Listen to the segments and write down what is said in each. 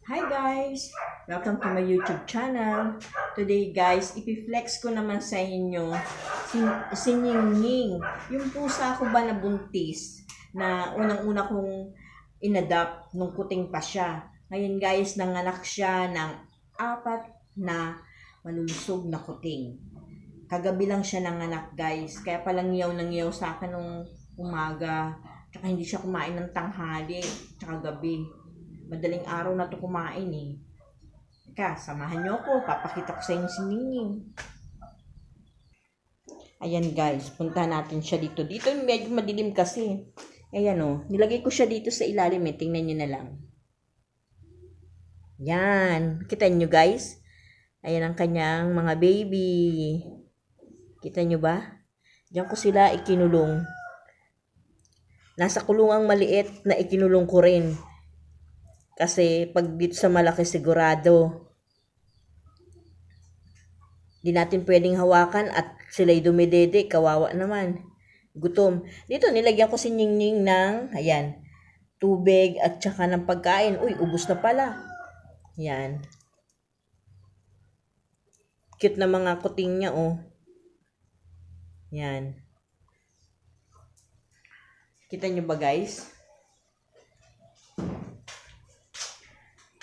Hi guys! Welcome to my YouTube channel. Today guys, ipiflex ko naman sa inyo si Ningning. Yung pusa ko ba na buntis na unang-una kong inadapt nung kuting pa siya. Ngayon guys, nanganak siya ng 4 na malulusog na kuting. Kagabi lang siya nanganak guys. Kaya palang ngiyaw na ngiyaw sa akin nung umaga. Tsaka hindi siya kumain ng tanghali. Tsaka gabi. Madaling araw na to kumain eh. Teka, samahan niyo ako. Papakita ko sa inyo si Ningning. Ayan guys, punta natin siya dito. Dito medyo madilim kasi. Ayan o, nilagay ko siya dito sa ilalim eh. Tingnan niyo na lang. Yan. Kita niyo guys? Ayan ang kanyang mga baby. Kita niyo ba? Diyan ko sila ikinulong. Nasa kulungang maliit na ikinulong ko rin. Kasi pag dito sa malaki sigurado, di natin pwedeng hawakan at sila'y dumidede, kawawa naman. Gutom. Dito nilagyan ko si Ningning ng, ayan, tubig at saka ng pagkain. Uy, ubos na pala. Yan. Cute na mga kuting niya, oh. Yan. Kita nyo ba, guys?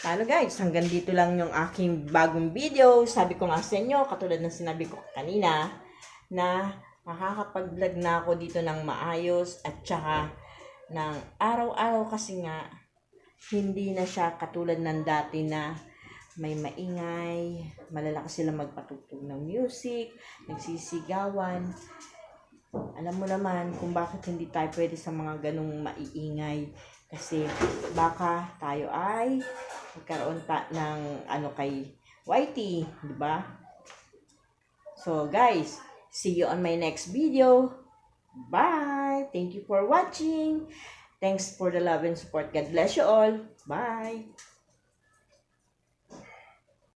Ano guys, hanggang dito lang yung aking bagong video. Sabi ko nga sa inyo, katulad ng sinabi ko kanina, na makakapag-vlog na ako dito ng maayos at saka ng araw-araw kasi nga hindi na siya katulad ng dati na may maingay, malalakas sila magpatugtog ng music, nagsisigawan. Alam mo naman kung bakit hindi tayo pwede sa mga ganong maiingay. Kasi baka tayo ay magkaroon ng kay Whitey, di ba? So guys, see you on my next video. Bye! Thank you for watching. Thanks for the love and support. God bless you all. Bye!